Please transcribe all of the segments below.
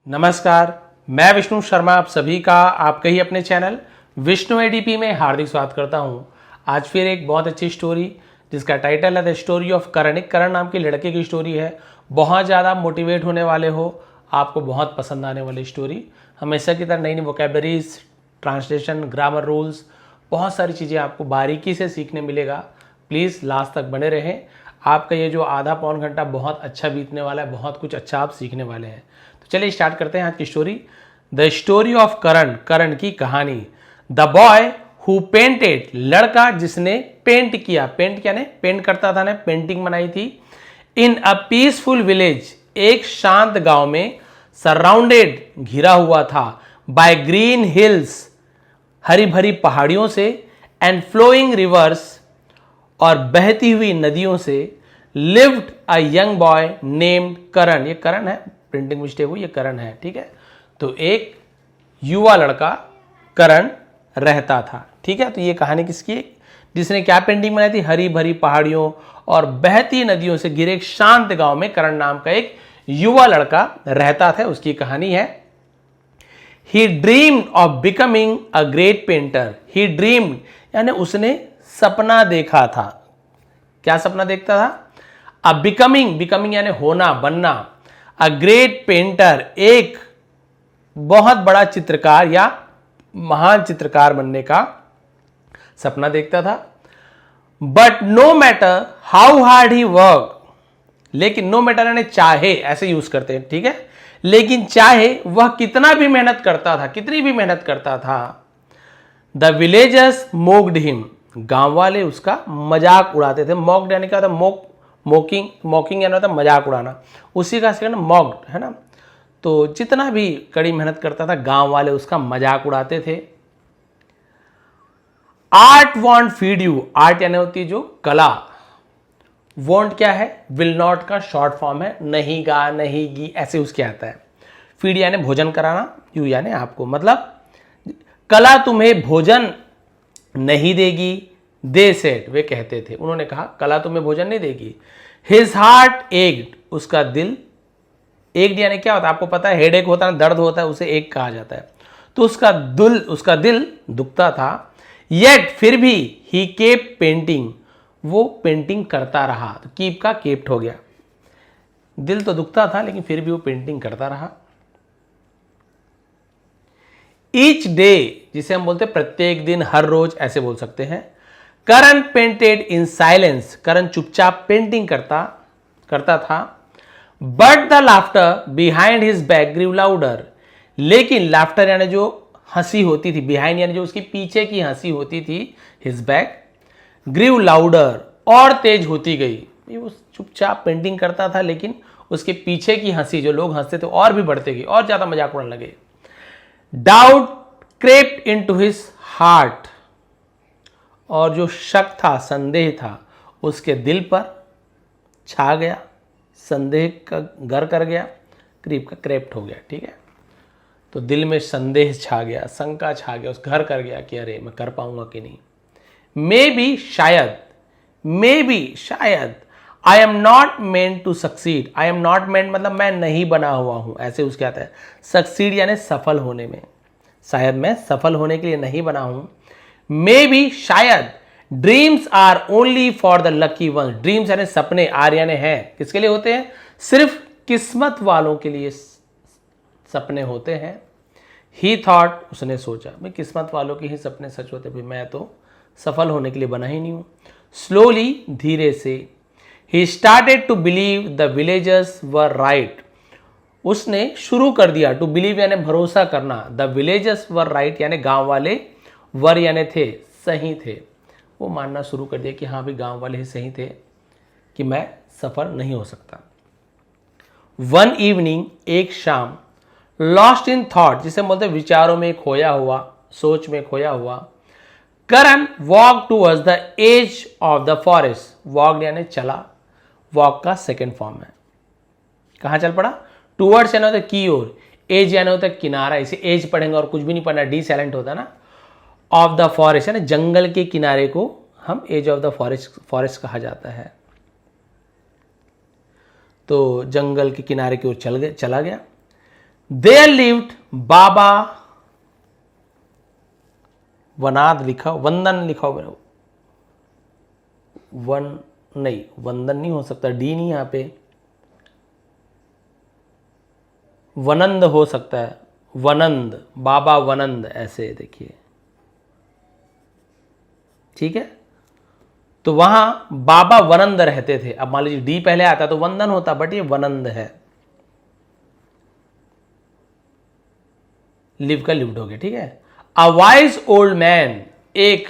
नमस्कार, मैं विष्णु शर्मा आप सभी का आपके ही अपने चैनल विष्णु एडीपी में हार्दिक स्वागत करता हूं। आज फिर एक बहुत अच्छी स्टोरी जिसका टाइटल है द स्टोरी ऑफ करण। एक करण नाम के लड़के की स्टोरी है। बहुत ज़्यादा मोटिवेट होने वाले हो, आपको बहुत पसंद आने वाली स्टोरी। हमेशा की तरह नई नई वोकेबलरीज, ट्रांसलेशन, ग्रामर रूल्स, बहुत सारी चीज़ें आपको बारीकी से सीखने मिलेगा। प्लीज़ लास्ट तक बने रहें। आपका ये जो आधा पौन घंटा बहुत अच्छा बीतने वाला है, बहुत कुछ अच्छा आप सीखने वाले हैं। तो चलिए स्टार्ट करते हैं आज की स्टोरी। द स्टोरी ऑफ करण, करण की कहानी। द बॉय हु पेंटेड, लड़का जिसने पेंट किया। पेंट क्या ने पेंट करता था, ने पेंटिंग बनाई थी। इन अ पीसफुल विलेज, एक शांत गांव में, सराउंडेड, घिरा हुआ था, बाय ग्रीन हिल्स, हरी भरी पहाड़ियों से, एंड फ्लोइंग रिवर्स, और बहती हुई नदियों से, lived a young boy named Karan. ये करण है, प्रिंटिंग मिस्टेक हुई, ये करण है, ठीक है। तो एक युवा लड़का करण रहता था, ठीक है। तो ये कहानी किसकी है? जिसने क्या पेंटिंग बनाई थी? हरी भरी पहाड़ियों और बहती नदियों से घिरे एक शांत गांव में करण नाम का एक युवा लड़का रहता था, उसकी कहानी है। He dreamed of becoming a great painter. He dreamed यानी उसने सपना देखा था। क्या सपना देखता था? A becoming यानी होना, बनना। A great painter, एक बहुत बड़ा चित्रकार या महान चित्रकार बनने का सपना देखता था। But no matter how hard he worked, लेकिन नो मैटर यानी चाहे, ऐसे यूज करते हैं, ठीक है। लेकिन चाहे वह कितना भी मेहनत करता था, कितनी भी मेहनत करता था, द विलेजर्स मोक्ड हिम, गांव वाले उसका मजाक उड़ाते थे। मॉक्ड यानी क्या था? मॉकिंग यानी होता मजाक उड़ाना, उसी का सेकंड मॉक्ड है ना। तो जितना भी कड़ी मेहनत करता था, गांव वाले उसका मजाक उड़ाते थे। Art want feed you, art यानी होती है जो कला। वॉन्ट क्या है? विल नॉट का शॉर्ट फॉर्म है, नहीं गा, नहीं गी, ऐसे उसके आता है। फीड यानी भोजन कराना, यू यानी आपको, मतलब कला तुम्हें भोजन नहीं देगी। दे सेड, वे कहते थे, उन्होंने कहा कला तुम्हें भोजन नहीं देगी। हिज हार्ट एक्ड, उसका दिल, एक्ड यानी क्या होता है आपको पता है? हेडेक होता है, दर्द होता है, उसे एक कहा जाता है। तो उसका दिल दुखता था। येट, फिर भी, ही केप पेंटिंग, वो पेंटिंग करता रहा। तो कीप का केप्ट हो गया। दिल तो दुखता था लेकिन फिर भी वो पेंटिंग करता रहा। ईच डे, जिसे हम बोलते हैं प्रत्येक दिन, हर रोज, ऐसे बोल सकते हैं। करण पेंटेड इन साइलेंस, करण चुपचाप पेंटिंग करता था। But the laughter behind his back grieve louder, लेकिन लाफ्टर यानी जो हंसी होती थी, बिहाइंड यानी जो उसकी पीछे की हंसी होती थी, हिज बैक ग्रीव लाउडर, और तेज होती गई। वो चुपचाप पेंटिंग करता था लेकिन उसके पीछे की हंसी, जो लोग हंसते थे, और भी बढ़ते गई, और ज्यादा मजाक उड़ाने लगे। Doubt crept into his heart, और जो शक था, संदेह था, उसके दिल पर छा गया। संदेह का घर कर गया, क्रीप का क्रेप्ट हो गया, ठीक है। तो दिल में संदेह छा गया, शंका छा गया, उस घर कर गया कि अरे मैं कर पाऊंगा कि नहीं। मे बी, शायद, मे बी, शायद, I am not meant to succeed. I am not meant मतलब मैं नहीं बना हुआ हूं, ऐसे उसके आता है। सक्सीड यानी सफल होने में, शायद मैं सफल होने के लिए नहीं बना हूं। मे बी, शायद, dreams are only for the lucky one. Dreams यानी सपने, आर यानी है, किसके लिए होते हैं? सिर्फ किस्मत वालों के लिए सपने होते हैं। ही थॉट, उसने सोचा, भाई किस्मत वालों के ही सपने सच होते, भाई मैं तो सफल होने के लिए बना ही नहीं हूं। स्लोली, धीरे से, he started to believe the villagers were right, उसने शुरू कर दिया, टू बिलीव यानी भरोसा करना, द विलेजर्स वर राइट यानी गांव वाले, वर यानी थे, सही थे। वो मानना शुरू कर दिया कि हाँ भी गांव वाले ही सही थे कि मैं सफल नहीं हो सकता। वन इवनिंग, एक शाम, लॉस्ट इन थॉट, जिसे बोलते विचारों में खोया हुआ, सोच में खोया हुआ, Karan walk towards the edge of the forest. Walk यानी चला, वॉक का सेकेंड फॉर्म है। कहां चल पड़ा? टूवर्ड्स यानी होता है की ओर, एज यानी होता है किनारा, इसे एज पढ़ेंगे और कुछ भी नहीं पढ़ना, डी साइलेंट होता है ना। ऑफ द फॉरेस्ट यानी जंगल के किनारे को हम एज ऑफ द फॉरेस्ट कहा जाता है। तो जंगल के किनारे की ओर चला गया। देयर लिव्ड बाबा वनाद लिखा, वंदन लिखा हो, वन नहीं, वंदन नहीं हो सकता, डी नहीं यहां पे, वनंद हो सकता है, वनंद, बाबा वनंद, ऐसे देखिए, ठीक है। तो वहां बाबा वनंद रहते थे। अब मान लीजिए डी पहले आता तो वंदन होता, बट ये वनंद है, लिव का लिव्ड हो गया, ठीक है। अ वाइज ओल्ड मैन, एक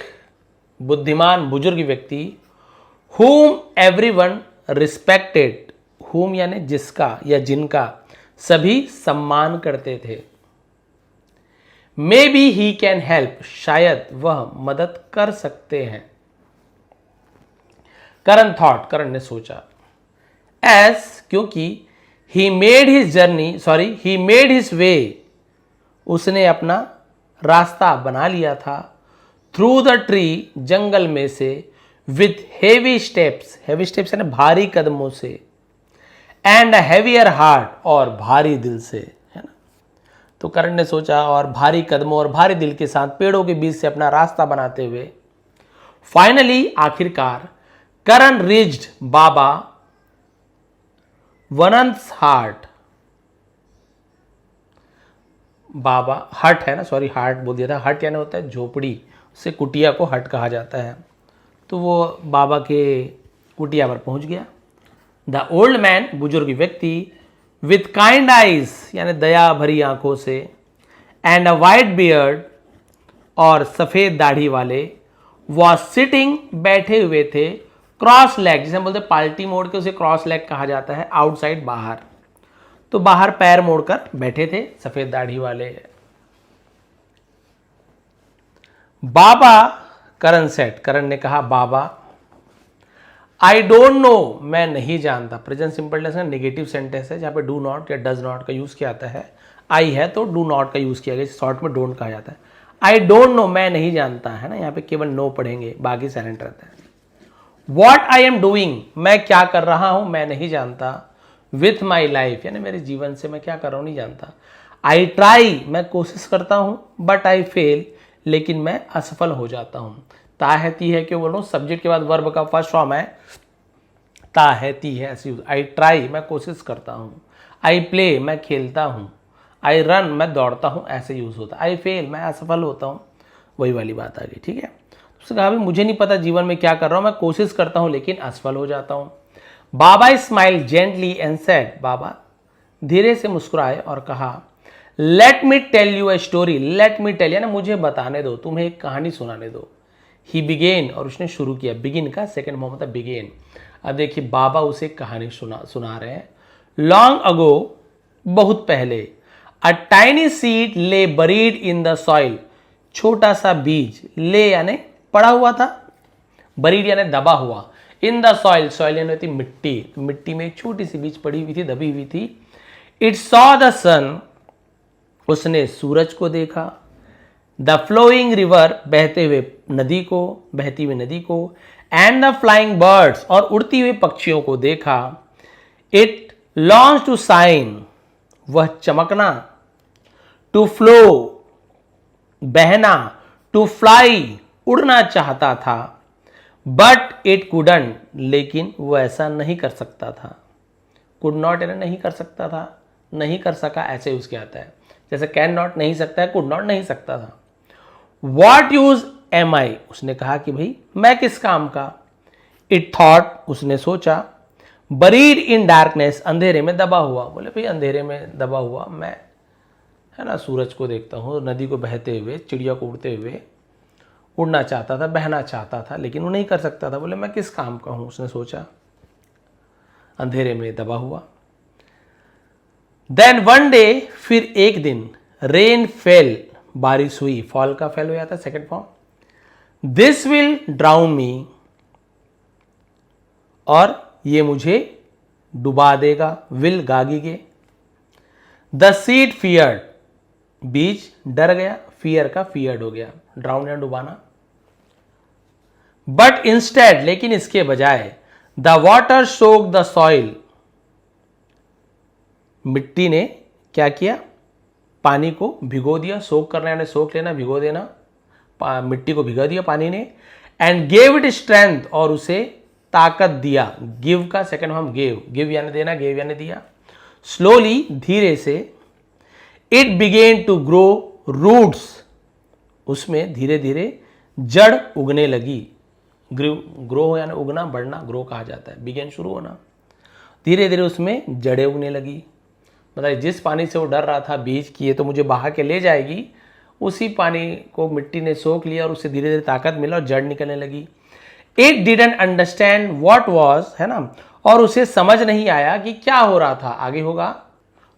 बुद्धिमान बुजुर्ग व्यक्ति, whom everyone respected, whom यानी जिसका या जिनका सभी सम्मान करते थे, may be he can help, शायद वह मदद कर सकते हैं। करण थॉट, करण ने सोचा, एज क्योंकि he made his journey, sorry he made his way, उसने अपना रास्ता बना लिया था, थ्रू द ट्री, जंगल में से, with heavy steps, heavy steps यानी भारी कदमों से, एंड अ हेवियर हार्ट, और भारी दिल से, है ना। तो करण ने सोचा और भारी कदमों और भारी दिल के साथ पेड़ों के बीच से अपना रास्ता बनाते हुए, फाइनली आखिरकार, करण रीच्ड बाबा वनंत's हार्ट, बाबा हट है ना, सॉरी हार्ट बोल दिया था, हट यानी होता है झोपड़ी, उससे कुटिया को हट कहा जाता है। तो वो बाबा के कुटिया पर पहुंच गया। द ओल्ड मैन, बुजुर्ग व्यक्ति, विथ काइंड आइज यानी दया भरी आंखों से, एंड अ वाइट बियर्ड, और सफेद दाढ़ी वाले, वॉज सिटिंग, बैठे हुए थे, क्रॉस लेग, जिसे हम बोलते हैं पाल्टी मोड़ के उसे क्रॉस लेग कहा जाता है, आउटसाइड, बाहर, तो बाहर पैर मोड़कर बैठे थे सफेद दाढ़ी वाले। बाबा, करण सेट, करण ने कहा, बाबा, आई डोंट नो, मैं नहीं जानता, प्रेजेंट सिंपल टेंस का नेगेटिव सेंटेंस है जहां पे डू नॉट या डज नॉट का यूज किया जाता है, आई है तो डू नॉट का यूज किया गया, शॉर्ट में डोंट कहा जाता है। आई डोंट नो, मैं नहीं जानता, है ना, यहाँ पे केवल नो पढ़ेंगे, बाकी साइलेंट रहता है। वॉट आई एम डूइंग, मैं क्या कर रहा हूं, मैं नहीं जानता, विथ माई लाइफ यानी मेरे जीवन से मैं क्या कर रहा हूं नहीं जानता। आई ट्राई, मैं कोशिश करता हूं, बट आई फेल, लेकिन मैं असफल हो जाता हूं। ता है ती है, क्यों बोल रहा हूं, सब्जेक्ट के बाद वर्ब का फर्स्ट फॉर्म है ता है ती है, ऐसे यूज। आई ट्राई, मैं कोशिश करता हूं। आई प्ले, मैं खेलता हूं। आई रन, मैं दौड़ता हूं, ऐसे यूज होता है। आई फेल, मैं असफल होता हूं, वही वाली बात आ गई, ठीक है। उसने कहा, मुझे नहीं पता जीवन में क्या कर रहा हूं, मैं कोशिश करता हूं लेकिन असफल हो जाता हूं। Baba smile gently and said, Baba धीरे से मुस्कुराए और कहा, let me tell you a story, let me tell यानी मुझे बताने दो, तुम्हें एक कहानी सुनाने दो। ही बिगेन, और उसने शुरू किया, बिगिन का सेकंड फॉर्म होता है बिगेन। अब देखिए बाबा उसे कहानी सुना रहे हैं। लॉन्ग अगो, बहुत पहले, अ टाइनी सीड ले बरीड इन द सॉइल, छोटा सा बीज, ले यानी पड़ा हुआ था, बरीड यानी दबा हुआ, इन द सॉइल, सॉइल यानी होती मिट्टी, मिट्टी में एक छोटी सी बीज पड़ी हुई थी, दबी हुई थी। इट सॉ द सन, उसने सूरज को देखा। द फ्लोइंग रिवर, बहते हुए नदी को, बहती हुई नदी को। एंड द फ्लाइंग बर्ड्स, और उड़ती हुई पक्षियों को देखा। इट लॉन्च टू साइन, वह चमकना, टू फ्लो, बहना, टू फ्लाई, उड़ना चाहता था, बट इट कुडंट, लेकिन वो ऐसा नहीं कर सकता था। कुड नॉट यानी नहीं कर सकता था, नहीं कर सका, ऐसे यूज किया जाता है, जैसे कैन नॉट नहीं सकता है, कुड नॉट नहीं सकता था। वॉट यूज एम आई, उसने कहा कि भाई मैं किस काम का। इट थॉट, उसने सोचा। बरीड इन डार्कनेस, अंधेरे में दबा हुआ, बोले भाई अंधेरे में दबा हुआ मैं, है ना, सूरज को देखता हूँ, नदी को बहते हुए, चिड़िया को उड़ते हुए, उड़ना चाहता था, बहना चाहता था, लेकिन वो नहीं कर सकता था, बोले मैं किस काम का हूं, उसने सोचा, अंधेरे में दबा हुआ। देन वन डे, फिर एक दिन, रेन फेल, बारिश हुई, फॉल का फेल हो जाता है second form. This will drown me, और ये मुझे डुबा देगा, विल गागी के। द सीड फियर्ड, बीज डर गया, फियर का फियर्ड हो गया, ड्राउन या डुबाना। बट इंस्टेड, लेकिन इसके बजाय, the water soak the soil, मिट्टी ने क्या किया, पानी को भिगो दिया, सोख करना यानी सोख लेना, भिगो देना, मिट्टी को भिगो दिया पानी ने। एंड गेव इट स्ट्रेंथ, और उसे ताकत दिया। गिव का सेकंड फॉर्म गेव, गिव यानी देना, गेव यानी दिया। स्लोली, धीरे से। It began to grow roots, उसमें धीरे धीरे जड़ उगने लगी। ग्रो यानी उगना, बढ़ना, ग्रो कहा जाता है। बिगेन शुरू होना, धीरे धीरे उसमें जड़ें उगने लगी। मतलब जिस पानी से वो डर रहा था बीज की ये तो मुझे बहा के ले जाएगी, उसी पानी को मिट्टी ने सोख लिया और उससे धीरे धीरे ताकत मिला और जड़ निकलने लगी। It didn't understand what was, है ना, और उसे समझ नहीं आया कि क्या हो रहा था। आगे होगा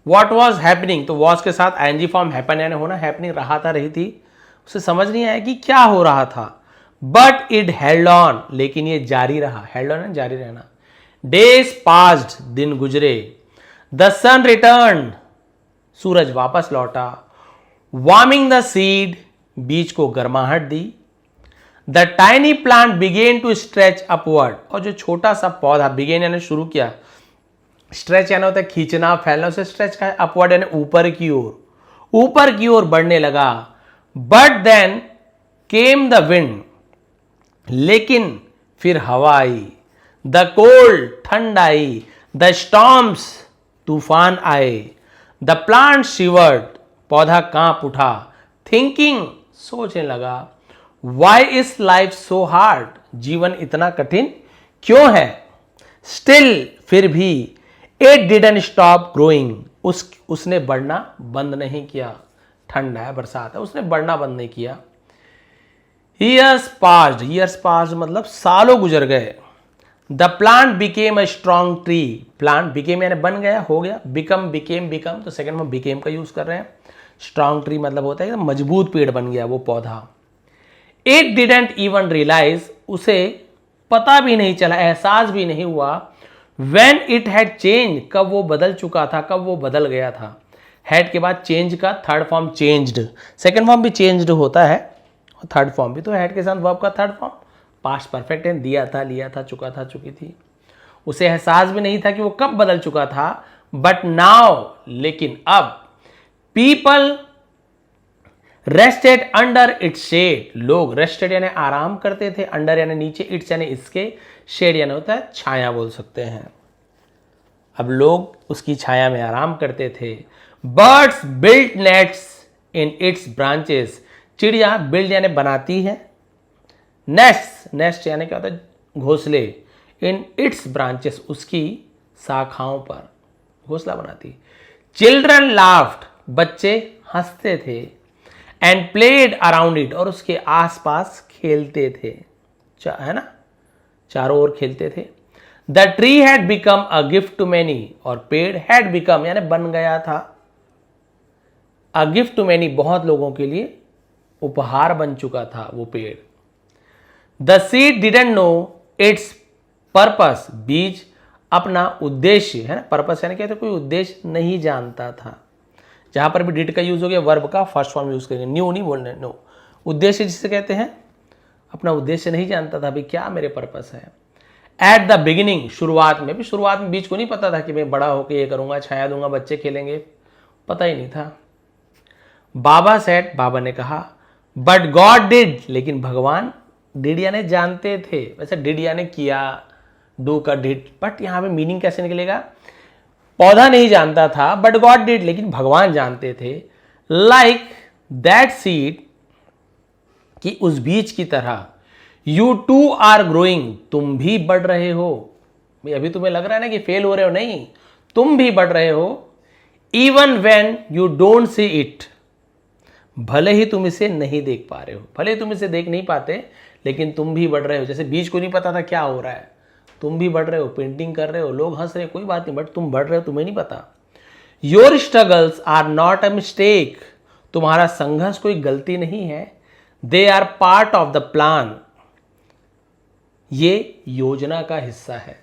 व्हाट वाज हैपनिंग, तो वॉज के साथ आईएनजी फॉर्म हैपन यानी होना, हैपनिंग रहा था, रही थी। उसे समझ नहीं आया कि क्या हो रहा था। बट इट हेल्ड ऑन, लेकिन ये जारी रहा। हेल्ड ऑन जारी रहना। डेज पास्ड, दिन गुजरे। द सन रिटर्न, सूरज वापस लौटा। वार्मिंग द सीड, बीज को गर्माहट दी। The tiny plant began to stretch upward, और जो छोटा सा पौधा, बिगेन यानी शुरू किया, स्ट्रेच यानी होता है खींचना, फैलना, उसे स्ट्रेच का है। अपवर्ड यानी ऊपर की ओर, ऊपर की ओर बढ़ने लगा। But then came the wind, लेकिन फिर हवा आई। द कोल्ड, ठंड आई। द स्टॉर्म्स, तूफान आए। द प्लांट शिवर्ड, पौधा कांप उठा। थिंकिंग, सोचने लगा। Why is life so hard, जीवन इतना कठिन क्यों है। स्टिल, फिर भी। इट डिडंट स्टॉप ग्रोइंग, उसने बढ़ना बंद नहीं किया। ठंड है, बरसात है, उसने बढ़ना बंद नहीं किया। ईयर्स पास्ड, ईयर्स पास्ड मतलब सालों गुजर गए। The plant became a strong tree, plant became यानी बन गया, हो गया। बिकम, बिकेम, बिकम, तो सेकंड में बिकेम का यूज कर रहे हैं। स्ट्रॉन्ग ट्री मतलब होता है मजबूत पेड़ बन गया वो पौधा। इट डिडंट इवन रियलाइज, उसे पता भी नहीं चला, एहसास भी नहीं हुआ। व्हेन इट हैड चेंज, कब वो बदल चुका था, कब वो बदल गया था। हैड के बाद चेंज का third form changed, second form भी चेंज्ड होता है, थर्ड फॉर्म भी। तो हैड के साथ वर्ब का थर्ड फॉर्म पास्ट परफेक्ट है, दिया था, लिया था, चुका था, चुकी थी। उसे एहसास भी नहीं था कि वो कब बदल चुका था। बट नाउ, लेकिन अब। People rested under its shade, लोग रेस्टेड यानी आराम करते थे, अंडर यानी नीचे, इट्स यानी इसके, शेड यानी होता है छाया बोल सकते हैं। अब लोग उसकी छाया में आराम करते थे। Birds built nets in its branches, चिड़िया बिल्ड यानी बनाती है, नेस्ट, नेस्ट यानी क्या होता है घोंसले, इन इट्स ब्रांचेस, उसकी शाखाओं पर घोंसला बनाती। चिल्ड्रन लाफ्ड, बच्चे हंसते थे। एंड प्लेड अराउंड इट, और उसके आसपास खेलते थे, है ना, चारों ओर खेलते थे। The tree had become a gift to many, और पेड़ हैड बिकम यानी बन गया था, अ गिफ्ट टू मैनी, बहुत लोगों के लिए उपहार बन चुका था वो पेड़। The seed didn't know it's purpose, बीज अपना उद्देश्य, है ना, पर्पस यानी क्या था, कोई उद्देश्य नहीं जानता था। जहां पर भी डिड का यूज हो गया वर्ब का फर्स्ट फॉर्म यूज करेंगे, न्यू नहीं बोलने, नो। उद्देश्य जिसे कहते हैं, अपना उद्देश्य नहीं जानता था, भाई क्या मेरे पर्पस है। एट द बिगिनिंग, शुरुआत में भी, शुरुआत में बीज को नहीं पता था कि मैं बड़ा होकर ये करूंगा, छाया दूंगा, बच्चे खेलेंगे, पता ही नहीं था। बाबा सेड, बाबा ने कहा। बट गॉड डिड, लेकिन भगवान, डिड यानी जानते थे, वैसे डिड यानी किया, डू का डिड, बट यहां पे मीनिंग कैसे निकलेगा, पौधा नहीं जानता था, बट गॉड डिड, लेकिन भगवान जानते थे। लाइक दैट सीड, कि उस बीज की तरह। यू टू आर ग्रोइंग, तुम भी बढ़ रहे हो। भाई अभी तुम्हें लग रहा है ना कि फेल हो रहे हो, नहीं, तुम भी बढ़ रहे हो। Even when you don't see it, भले ही तुम इसे नहीं देख पा रहे हो, भले ही तुम इसे देख नहीं पाते, लेकिन तुम भी बढ़ रहे हो। जैसे बीज को नहीं पता था क्या हो रहा है, तुम भी बढ़ रहे हो, पेंटिंग कर रहे हो, लोग हंस रहे हो, कोई बात नहीं, बट तुम बढ़ रहे हो, तुम्हें नहीं पता। Your struggles are not a mistake, तुम्हारा संघर्ष कोई गलती नहीं है। They are part of the plan, ये योजना का हिस्सा है।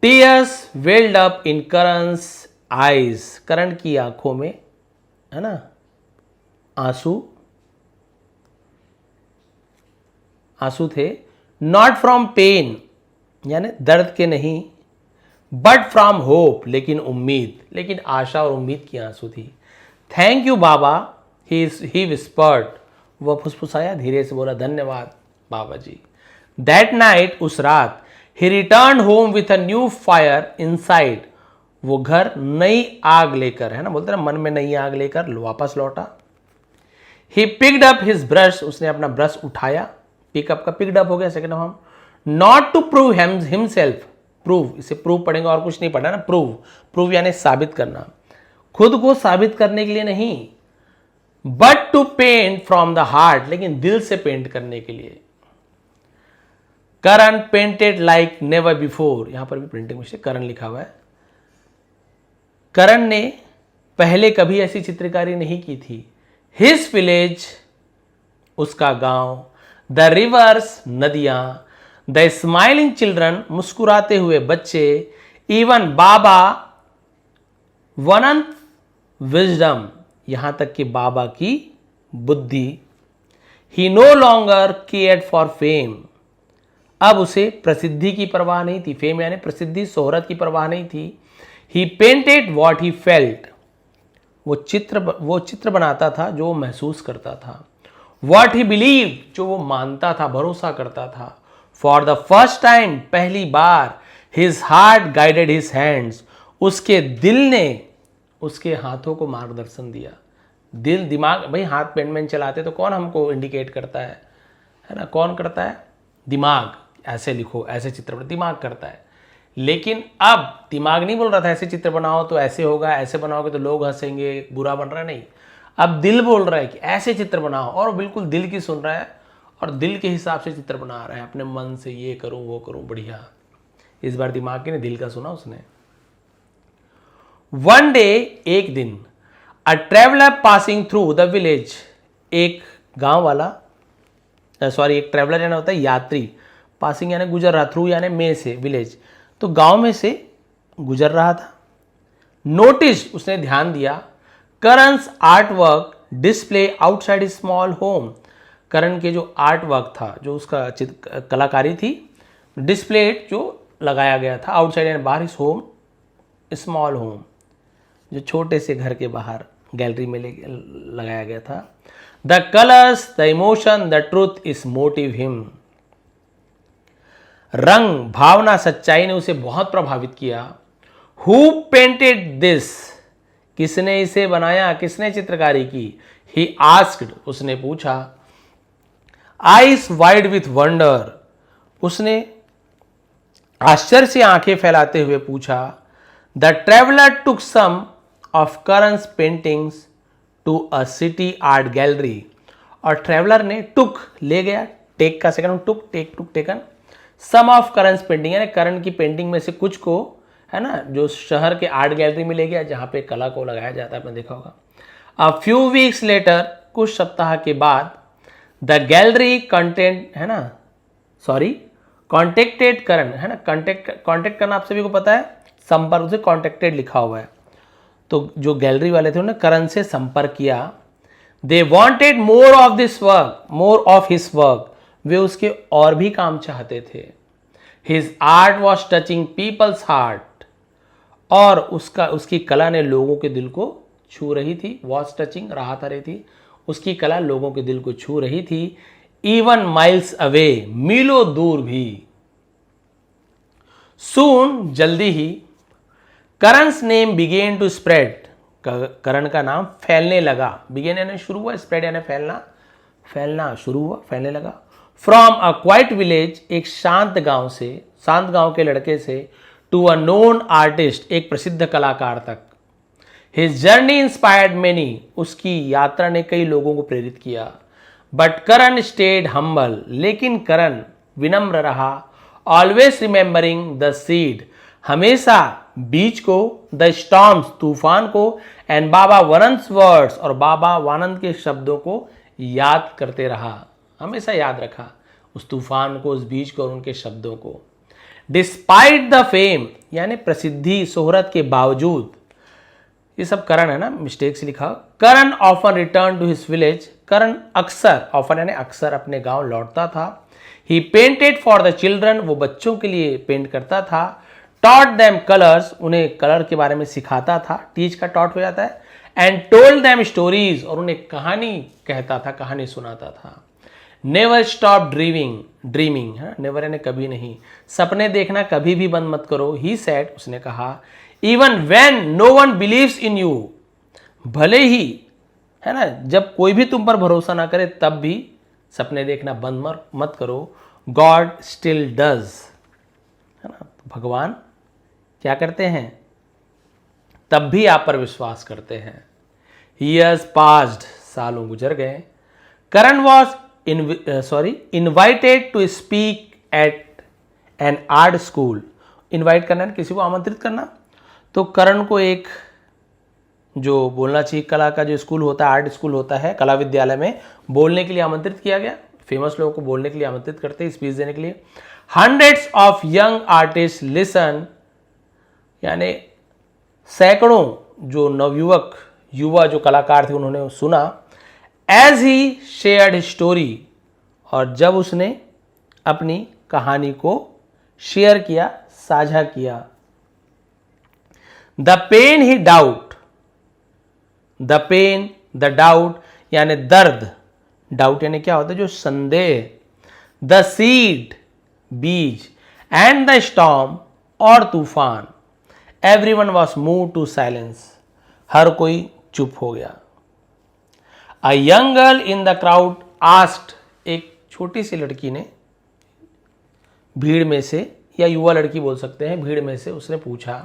Tears welled up in Karan's eyes, Karan की आंखों में, है ना, आंसू, आंसू थे। नॉट फ्रॉम पेन, यानी दर्द के नहीं, बट फ्रॉम होप, लेकिन उम्मीद, लेकिन आशा और उम्मीद की आंसू थी। Thank you Baba, he whispered, वह फुसफुसाया, धीरे से बोला, धन्यवाद बाबा जी। दैट नाइट, उस रात, he return home with a new fire inside, वो घर नई आग लेकर, है ना, बोलते ना मन में नई आग लेकर वापस लौटा। He picked up his brush, उसने अपना ब्रश उठाया, पिकअप का पिक्ड अप हो गया second form. Not to prove himself, prove, इसे प्रूव पढ़ेंगे और कुछ नहीं पढ़ा ना, प्रूव, प्रूव यानी साबित करना, खुद को साबित करने के लिए नहीं, but to paint from the heart, लेकिन दिल से पेंट करने के लिए। Karan painted like never before, यहां पर भी प्रिंटिंग मिस्टेक, करण लिखा हुआ है। करण ने पहले कभी ऐसी चित्रकारी नहीं की थी। हिज विलेज, उसका गांव, द रिवर्स, नदियां, द स्माइलिंग चिल्ड्रन, मुस्कुराते हुए बच्चे, इवन बाबा, वनंत विजडम, यहां तक कि बाबा की बुद्धि। He no longer cared for fame, अब उसे प्रसिद्धि की परवाह नहीं थी, फेम यानी प्रसिद्धि, शोहरत की परवाह नहीं थी। ही पेंटेड वॉट ही फेल्ट, वो चित्र बनाता था जो वो महसूस करता था। वॉट ही बिलीव, जो वो मानता था, भरोसा करता था। फॉर द फर्स्ट टाइम, पहली बार, his heart guided his hands, उसके दिल ने उसके हाथों को मार्गदर्शन दिया। दिल, दिमाग, भाई हाथ पेन चलाते तो कौन हमको इंडिकेट करता है ना, कौन करता है? दिमाग, ऐसे लिखो, ऐसे चित्र बनाओ, दिमाग करता है। लेकिन अब दिमाग नहीं बोल रहा था ऐसे चित्र बनाओ तो ऐसे होगा, ऐसे बनाओगे तो लोग हंसेंगे, बुरा बन रहा है, नहीं। अब दिल बोल रहा है कि ऐसे चित्र बनाओ, और बिल्कुल दिल की सुन रहा है और दिल के हिसाब से चित्र बना रहा है, अपने मन से ये करूं वो करूं, बढ़िया। इस बार दिमाग के ने दिल का सुना उसने। वन डे, एक दिन, अ traveller passing through the village, एक गांव वाला, सॉरी, एक ट्रेवलर यानी होता है यात्री, पासिंग यानी गुजर रहा, थ्रू यानी में से, विलेज, तो गांव में से गुजर रहा था। नोटिस, उसने ध्यान दिया, Karan's art work display outside small home, Karan के जो आर्ट वर्क था, जो उसका कलाकारी थी, डिस्प्लेड, जो लगाया गया था, आउटसाइड यानी बाहर, इस होम, स्मॉल होम, जो छोटे से घर के बाहर गैलरी में लगाया गया था। The colours, the emotion, the truth is motive him, रंग, भावना, सच्चाई ने उसे बहुत प्रभावित किया। हु पेंटेड दिस, किसने इसे बनाया, किसने चित्रकारी की? ही आस्क्ड, उसने पूछा। आईज वाइड विथ वंडर, उसने आश्चर्य से आंखें फैलाते हुए पूछा। The traveller took some of Karan's paintings to a city art gallery, और ट्रेवलर ने टुक, ले गया, टेक का second took, taken, some of Karan's painting यानी करण की पेंटिंग में से कुछ को, है ना, जो शहर के आर्ट गैलरी में ले गया जहां पे कला को लगाया जाता है, आपने देखा होगा। अ फ्यू वीक्स लेटर, कुछ सप्ताह के बाद, द गैलरी कंटेंट, है ना, सॉरी, कॉन्टेक्टेड करण, है ना, कॉन्टेक्ट करना आप सभी को पता है, संपर्क से कॉन्टेक्टेड लिखा हुआ है, तो जो गैलरी वाले थे उन्होंने करण से संपर्क किया। They wanted more of this work, more of his work, वे उसके और भी काम चाहते थे। His art was touching people's heart, और उसकी कला ने लोगों के दिल को छू रही थी। वॉज टचिंग, राहत आ रही थी, उसकी कला लोगों के दिल को छू रही थी। इवन माइल्स अवे, मीलों दूर भी। सून, जल्दी ही, करण's नेम बिगेन टू स्प्रेड, करण का नाम फैलने लगा। बिगेन यानी शुरू हुआ, स्प्रेड यानी फैलना, फैलना शुरू हुआ, फैलने लगा। फ्रॉम अ क्वाइट विलेज, एक शांत गांव से, शांत गांव के लड़के से, टू अ नोन आर्टिस्ट, एक प्रसिद्ध कलाकार तक। हिज जर्नी इंस्पायर्ड मेनी, उसकी यात्रा ने कई लोगों को प्रेरित किया। बट करण स्टेड हम्बल, लेकिन करण विनम्र रहा। ऑलवेज रिमेंबरिंग द सीड, हमेशा बीज को, द स्टॉर्म्स, तूफान को, एंड बाबा वनंत's वर्ड्स, और बाबा वानंद के शब्दों को याद करते रहा। हमेशा याद रखा उस तूफान को, उस बीज को और उनके शब्दों को। डिस्पाइट द फेम यानी प्रसिद्धि, शोहरत के बावजूद, ये सब करण है ना, मिस्टेक से लिखा। Karan often return to his village, Karan अक्सर, ऑफन यानी अक्सर, अपने गांव लौटता था। He painted for the children, वो बच्चों के लिए पेंट करता था। टॉट देम कलर्स, उन्हें कलर के बारे में सिखाता था, टीच का टॉट हो जाता है, एंड टोल्ड देम स्टोरीज, और उन्हें कहानी कहता था, कहानी सुनाता था। नेवर स्टॉप ड्रीमिंग, नेवर यानी कभी नहीं, सपने देखना कभी भी बंद मत करो। ही सेड, उसने कहा, even when no one believes in you, भले ही, है ना, जब कोई भी तुम पर भरोसा ना करे तब भी सपने देखना बंद मत करो। गॉड स्टिल डज, है ना, भगवान क्या करते हैं, तब भी आप पर विश्वास करते हैं। Years passed, सालों गुजर गए। Karan was invited to speak at an art school, invite करना है किसी को आमंत्रित करना, तो करण को एक जो बोलना चाहिए कला का जो स्कूल होता है, आर्ट स्कूल होता है, कला विद्यालय में बोलने के लिए आमंत्रित किया गया। फेमस लोगों को बोलने के लिए आमंत्रित करते हैं, स्पीच देने के लिए। Hundreds of young artist listen, यानी सैकड़ों जो नवयुवक युवा जो कलाकार थे उन्होंने सुना। एज ही शेयर्ड स्टोरी, और जब उसने अपनी कहानी को शेयर किया, साझा किया। द पेन ही doubt, the pain the doubt यानी दर्द, डाउट यानी क्या होता है, जो संदेह। द सीड बीज, एंड द स्टॉर्म और तूफान। Everyone was moved to silence, हर कोई चुप हो गया। A young girl in the crowd asked, एक छोटी सी लड़की ने भीड़ में से, या युवा लड़की बोल सकते हैं, भीड़ में से उसने पूछा,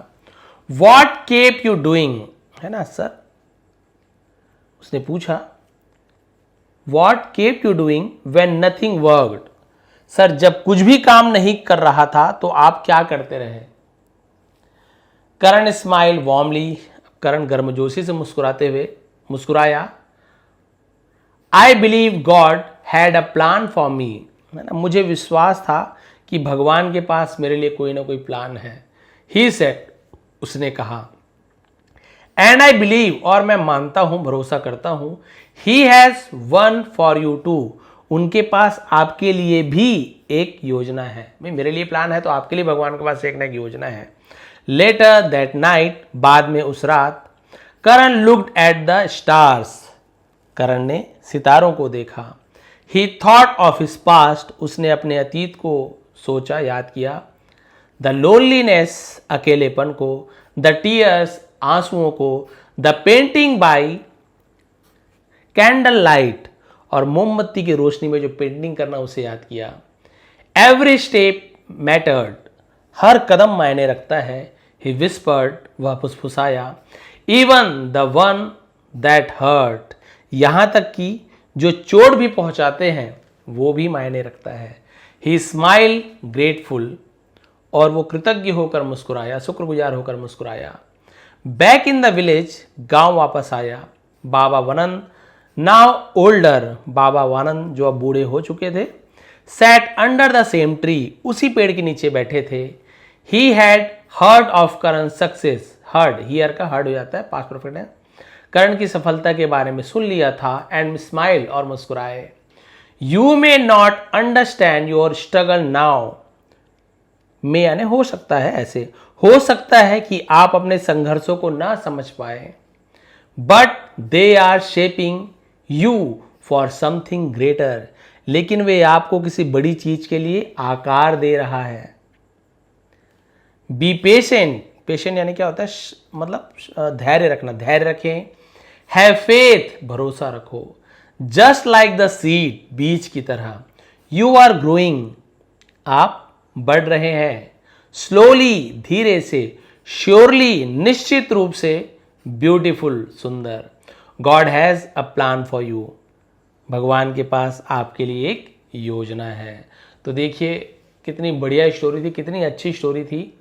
व्हाट केप यू डूइंग, है ना सर, उसने पूछा what kept you doing when nothing worked, sir जब कुछ भी काम नहीं कर रहा था तो आप क्या करते रहे। करण स्माइल वार्मली, करण गर्मजोशी से मुस्कुराया। I believe God had a plan for me, है ना, मुझे विश्वास था कि भगवान के पास मेरे लिए कोई ना कोई प्लान है। ही सेड, उसने कहा, एंड आई बिलीव, और मैं मानता हूं, भरोसा करता हूं, he has one for you too, उनके पास आपके लिए भी एक योजना है। भाई मेरे लिए प्लान है तो आपके लिए भगवान के पास एक ना एक योजना है। लेटर दैट नाइट, बाद में उस रात, करण लुक्ड एट द स्टार्स, करण ने सितारों को देखा। ही थॉट ऑफ हिज पास्ट, उसने अपने अतीत को सोचा, याद किया। द लोनलीनेस, अकेलेपन को। द टीयर्स, आंसुओं को। The painting bye candle light, और मोमबत्ती की रोशनी में जो पेंटिंग करना उसे याद किया। एवरी स्टेप मैटर्ड, हर कदम मायने रखता है। ही विस्पर्ड, वह फुसफुसाया। Even the one that hurt, यहां तक कि जो चोट भी पहुंचाते हैं वो भी मायने रखता है। ही स्माइल ग्रेटफुल, और वो कृतज्ञ होकर मुस्कुराया, शुक्रगुजार होकर मुस्कुराया। बैक इन द विलेज, गांव वापस आया। बाबा वनन नाउ ओल्डर, बाबा वानन जो अब बूढ़े हो चुके थे, sat under the same tree, उसी पेड़ के नीचे बैठे थे। He had heard of Karan success, heard, here का हर्ड हो जाता है, पास्ट परफेक्ट है, करण की सफलता के बारे में सुन लिया था। एंड स्माइल, और मुस्कुराए। You may not understand your struggle now, में यानी हो सकता है, ऐसे हो सकता है कि आप अपने संघर्षों को ना समझ पाए, but they are shaping you for something greater, लेकिन वे आपको किसी बड़ी चीज के लिए आकार दे रहा है। बी पेशेंट, पेशेंट यानी क्या होता है, मतलब धैर्य रखना, धैर्य रखें। हैव फेथ, भरोसा रखो। जस्ट लाइक द सीड, बीज की तरह। यू आर ग्रोइंग, आप बढ़ रहे हैं। स्लोली, धीरे से। श्योरली, निश्चित रूप से। ब्यूटीफुल, सुंदर। God has a plan for you, भगवान के पास आपके लिए एक योजना है। तो देखिए कितनी बढ़िया स्टोरी थी, कितनी अच्छी स्टोरी थी।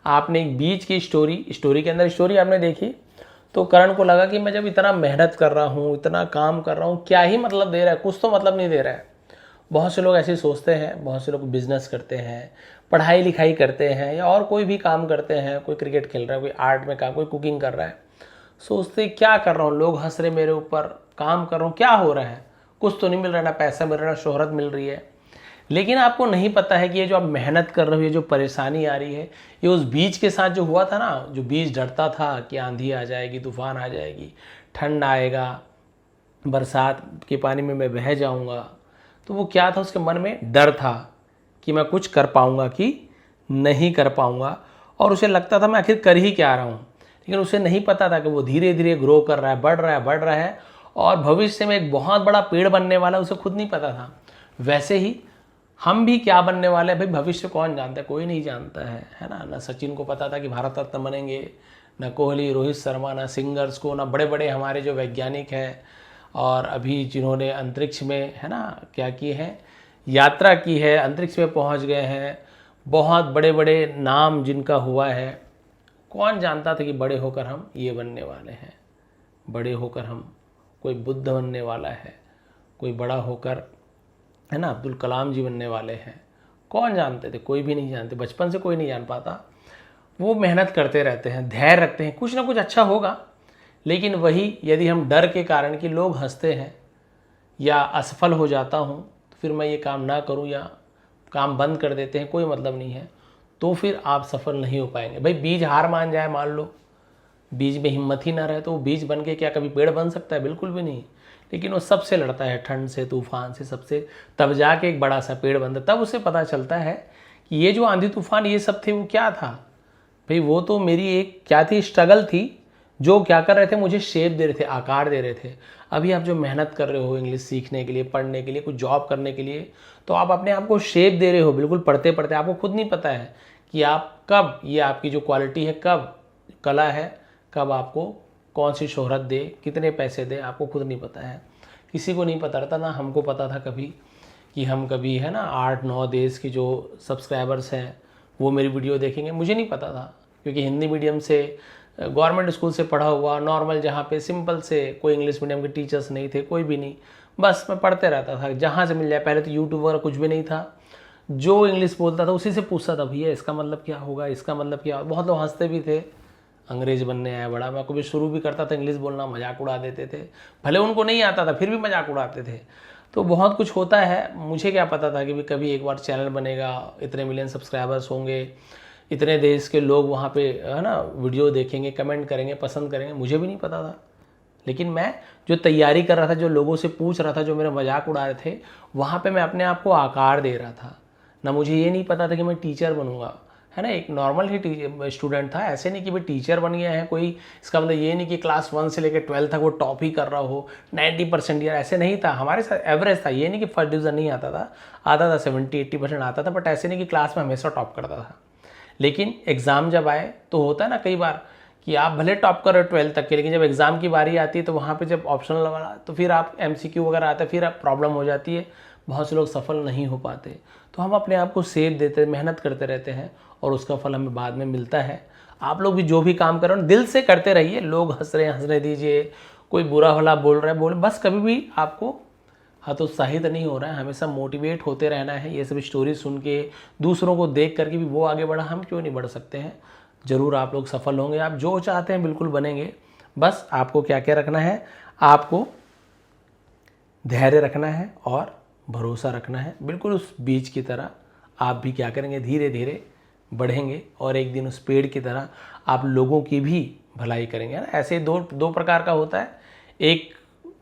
आपने एक बीज की स्टोरी के अंदर स्टोरी आपने देखी, तो करण को लगा कि मैं जब इतना मेहनत कर रहा हूँ, इतना काम कर रहा हूँ, क्या ही मतलब दे रहा है, कुछ तो मतलब नहीं दे रहा है। बहुत से लोग ऐसे सोचते हैं, बहुत से लोग बिजनेस करते हैं, पढ़ाई लिखाई करते हैं, या और कोई भी काम करते हैं, कोई क्रिकेट खेल रहा है, कोई आर्ट में काम, कोई कुकिंग कर रहा है, सोचते क्या कर रहा हूँ, लोग हंस रहे मेरे ऊपर, काम कर रहा हूँ, क्या हो रहा है, कुछ तो नहीं मिल रहा, ना पैसा मिल रहा, ना शोहरत मिल रही है। लेकिन आपको नहीं पता है कि ये जो आप मेहनत कर रहे हो, ये जो परेशानी आ रही है, ये उस बीज के साथ जो हुआ था ना, जो बीज डरता था कि आंधी आ जाएगी, तूफान आ जाएगी, ठंड आएगा, बरसात के पानी में मैं बह जाऊंगा, तो वो क्या था, उसके मन में डर था कि मैं कुछ कर पाऊंगा कि नहीं कर पाऊंगा। और उसे लगता था मैं आखिर कर ही क्या रहा हूँ, लेकिन उसे नहीं पता था कि वो धीरे धीरे ग्रो कर रहा है, बढ़ रहा है और भविष्य में एक बहुत बड़ा पेड़ बनने वाला है, उसे खुद नहीं पता था। वैसे ही हम भी क्या बनने वाले हैं भाई, भविष्य कौन जानता है, कोई नहीं जानता है ना। ना सचिन को पता था कि भारत रत्न बनेंगे, ना कोहली, रोहित शर्मा, ना सिंगर्स को, ना बड़े बड़े हमारे जो वैज्ञानिक हैं और अभी जिन्होंने अंतरिक्ष में है ना क्या किए हैं, यात्रा की है, अंतरिक्ष में पहुंच गए हैं, बहुत बड़े बड़े नाम जिनका हुआ है, कौन जानता था कि बड़े होकर हम ये बनने वाले हैं, बड़े होकर हम कोई बुद्ध बनने वाला है, कोई बड़ा होकर है ना अब्दुल कलाम जी बनने वाले हैं। कौन जानते थे, कोई भी नहीं जानते, बचपन से कोई नहीं जान पाता। वो मेहनत करते रहते हैं, धैर्य रखते हैं, कुछ ना कुछ अच्छा होगा। लेकिन वही यदि हम डर के कारण कि लोग हंसते हैं या असफल हो जाता हूँ तो फिर मैं ये काम ना करूँ या काम बंद कर देते हैं, कोई मतलब नहीं है, तो फिर आप सफल नहीं हो पाएंगे। भाई बीज हार मान जाए, मान लो बीज में हिम्मत ही ना रहे, तो वो बीज बन के क्या कभी पेड़ बन सकता है? बिल्कुल भी नहीं। लेकिन वो सबसे लड़ता है, ठंड से, तूफान से, सबसे, तब जाके एक बड़ा सा पेड़ बनता है। तब उसे पता चलता है कि ये जो आंधी तूफान ये सब थे वो क्या था भाई, वो तो मेरी एक क्या थी, स्ट्रगल थी, जो क्या कर रहे थे, मुझे शेप दे रहे थे, आकार दे रहे थे। अभी आप जो मेहनत कर रहे हो इंग्लिश सीखने के लिए, पढ़ने के लिए, कुछ जॉब करने के लिए, तो आप अपने आप को शेप दे रहे हो, बिल्कुल पढ़ते पढ़ते आपको खुद नहीं पता है कि आप कब, ये आपकी जो क्वालिटी है, कब कला है, कब आपको कौन सी शोहरत दे, कितने पैसे दे, आपको खुद नहीं पता है। किसी को नहीं पता रहता ना, हमको पता था कभी कि हम कभी है ना 8-9 देश की जो सब्सक्राइबर्स हैं वो मेरी वीडियो देखेंगे, मुझे नहीं पता था, क्योंकि हिंदी मीडियम से, गवर्नमेंट स्कूल से पढ़ा हुआ, नॉर्मल, जहाँ पे सिंपल से, कोई इंग्लिश मीडियम के टीचर्स नहीं थे, कोई भी नहीं, बस मैं पढ़ते रहता था जहाँ से मिल जाए। पहले तो यूट्यूब वगैरह कुछ भी नहीं था, जो इंग्लिश बोलता था उसी से पूछता था, भैया इसका मतलब क्या होगा, इसका मतलब क्या होगा। बहुत लोग हंसते भी थे, अंग्रेज बनने आया बड़ा। मैं कभी शुरू भी करता था इंग्लिश बोलना, मजाक उड़ा देते थे, भले उनको नहीं आता था फिर भी मजाक उड़ाते थे। तो बहुत कुछ होता है, मुझे क्या पता था कि कभी एक बार चैनल बनेगा, इतने मिलियन सब्सक्राइबर्स होंगे, इतने देश के लोग वहाँ पे है ना वीडियो देखेंगे, कमेंट करेंगे, पसंद करेंगे, मुझे भी नहीं पता था। लेकिन मैं जो तैयारी कर रहा था, जो लोगों से पूछ रहा था, जो मेरा मजाक उड़ा रहे थे, वहाँ पे मैं अपने आप को आकार दे रहा था ना। मुझे ये नहीं पता था कि मैं टीचर बनूंगा, है ना, एक नॉर्मल ही स्टूडेंट था, ऐसे नहीं कि भाई टीचर बन गया है कोई, इसका मतलब ये नहीं कि क्लास 1 से लेकर 12 तक वो टॉप ही कर रहा हो, 90% या ऐसे नहीं था। हमारे साथ एवरेज था, ये नहीं कि फर्स्ट डिवीज़न नहीं आता था, आता था 70-80% आता था, बट ऐसे नहीं कि क्लास में हमेशा टॉप करता था। लेकिन एग्ज़ाम जब आए तो होता है ना कई बार कि आप भले टॉप कर रहे हो 12 तक के, लेकिन जब एग्ज़ाम की बारी आती है तो वहाँ पे जब ऑप्शनल लगा तो फिर आप MCQ वगैरह आता है, फिर आप प्रॉब्लम हो जाती है, बहुत से लोग सफल नहीं हो पाते। तो हम अपने आप को सेव देते, मेहनत करते रहते हैं और उसका फल हमें बाद में मिलता है। आप लोग भी जो भी काम कर रहे हो दिल से करते रहिए। लोग हंस रहे हैं, हंसने दीजिए, कोई बुरा भला बोल रहा है बोले, बस कभी भी आपको हतोत्साहित नहीं हो रहा है, हमेशा मोटिवेट होते रहना है। ये सब स्टोरी सुन के, दूसरों को देख करके भी वो आगे बढ़ा, हम क्यों नहीं बढ़ सकते हैं। ज़रूर आप लोग सफल होंगे, आप जो चाहते हैं बिल्कुल बनेंगे। बस आपको क्या क्या रखना है, आपको धैर्य रखना है और भरोसा रखना है, बिल्कुल उस बीज की तरह। आप भी क्या करेंगे, धीरे धीरे बढ़ेंगे और एक दिन उस पेड़ की तरह आप लोगों की भी भलाई करेंगे, है ना। ऐसे दो प्रकार का होता है, एक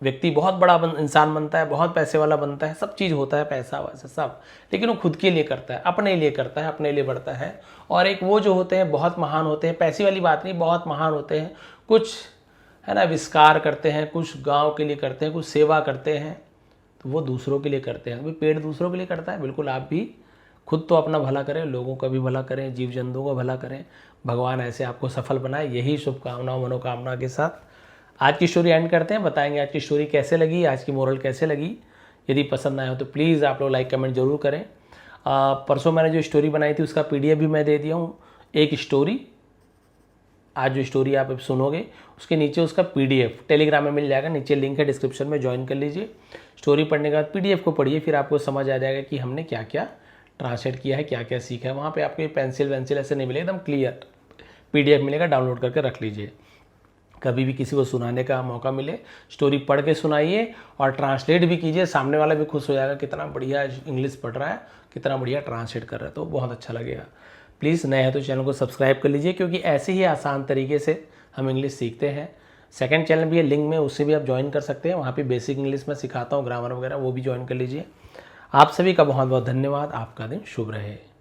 व्यक्ति बहुत बड़ा इंसान बनता है, बहुत पैसे वाला बनता है, सब चीज़ होता है, पैसा वैसा सब, लेकिन वो खुद के लिए करता है, अपने लिए करता है, अपने लिए बढ़ता है। और एक वो जो होते हैं बहुत महान होते हैं, पैसे वाली बात नहीं, बहुत महान होते हैं, कुछ है ना विस्कार करते हैं, कुछ गांव के लिए करते हैं, कुछ सेवा करते हैं, तो वो दूसरों के लिए करते हैं। अभी पेड़ दूसरों के लिए करता है, बिल्कुल आप भी खुद तो अपना भला करें, लोगों का भी भला करें, जीव जंतुओं का भला करें। भगवान ऐसे आपको सफल बनाए, यही शुभकामनाओं मनोकामना के साथ आज की स्टोरी एंड करते हैं। बताएंगे आज की स्टोरी कैसे लगी, आज की मोरल कैसे लगी। यदि पसंद आए हो तो प्लीज़ आप लोग लाइक कमेंट जरूर करें। परसों मैंने जो स्टोरी बनाई थी उसका PDF भी मैं दे दिया हूँ, एक स्टोरी। आज जो स्टोरी आप सुनोगे उसके नीचे उसका PDF टेलीग्राम में मिल जाएगा, नीचे लिंक है डिस्क्रिप्शन में, ज्वाइन कर लीजिए। स्टोरी पढ़ने के बाद PDF को पढ़िए, फिर आपको समझ आ जाएगा कि हमने क्या क्या ट्रांसलेट किया है, क्या क्या सीखा है। वहाँ पे आपको पेंसिल वेंसिल ऐसे नहीं मिलेगा, एकदम क्लियर PDF मिलेगा, डाउनलोड करके रख लीजिए। कभी भी किसी को सुनाने का मौका मिले स्टोरी पढ़ के सुनाइए और ट्रांसलेट भी कीजिए, सामने वाला भी खुश हो जाएगा, कितना बढ़िया इंग्लिश पढ़ रहा है, कितना बढ़िया ट्रांसलेट कर रहा है, तो बहुत अच्छा लगेगा। प्लीज़ नए हैं तो चैनल को सब्सक्राइब कर लीजिए, क्योंकि ऐसे ही आसान तरीके से हम इंग्लिश सीखते हैं। सेकंड चैनल भी है लिंक में, उससे भी आप ज्वाइन कर सकते हैं, वहाँ पे बेसिक इंग्लिश में सिखाता हूँ, ग्रामर वगैरह, वो भी ज्वाइन कर लीजिए। आप सभी का बहुत बहुत धन्यवाद। आपका दिन शुभ रहे।